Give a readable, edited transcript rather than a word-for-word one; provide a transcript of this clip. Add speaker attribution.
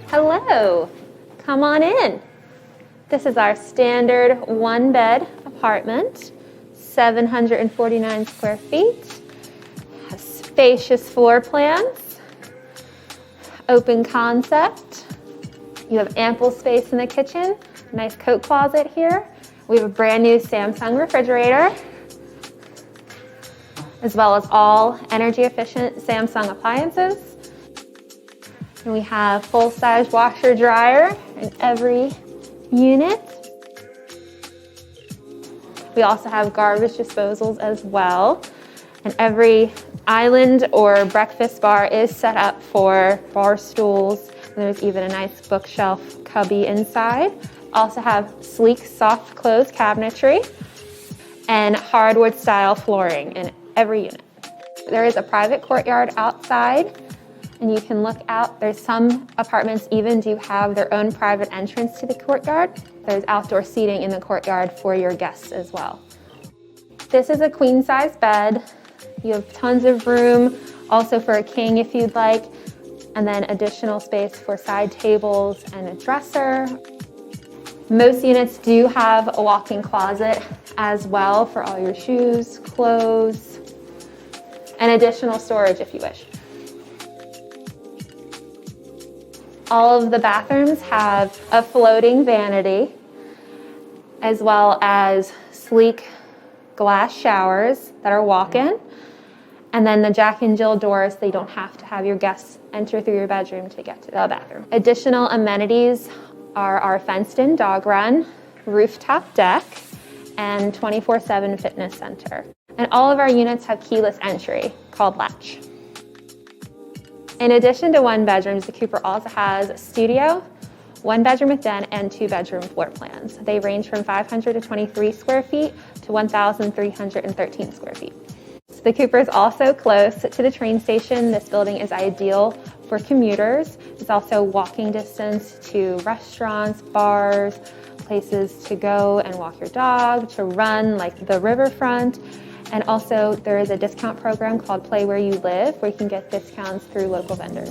Speaker 1: Hello, come on in. This is our standard one-bed apartment, 749 square feet, has spacious floor plans, open concept. You have ample space in the kitchen, nice coat closet here. We have a brand new Samsung refrigerator, as well as all energy efficient Samsung appliances. And we have full-size washer dryer in every unit. We also have garbage disposals as well. And every island or breakfast bar is set up for bar stools. And there's even a nice bookshelf cubby inside. Also have sleek, soft close cabinetry and hardwood style flooring in every unit. There is a private courtyard outside, and you can look out. There's some apartments even do have their own private entrance to the courtyard. There's outdoor seating in the courtyard for your guests as well. This is a queen size bed. You have tons of room also for a king if you'd like, and then additional space for side tables and a dresser. Most units do have a walk-in closet as well for all your shoes, clothes, and additional storage if you wish. All of the bathrooms have a floating vanity, as well as sleek glass showers that are walk-in, and then the Jack and Jill doors, so you don't have to have your guests enter through your bedroom to get to the bathroom. Additional amenities are our fenced-in dog run, rooftop deck, and 24/7 fitness center. And all of our units have keyless entry called Latch. In addition to one bedrooms, the Cooper also has a studio, one bedroom with den, and two bedroom floor plans. They range from 523 square feet to 1,313 square feet. So the Cooper is also close to the train station. This building is ideal for commuters. It's also walking distance to restaurants, bars, places to go and walk your dog, to run like the riverfront. And also there is a discount program called Play Where You Live, where you can get discounts through local vendors.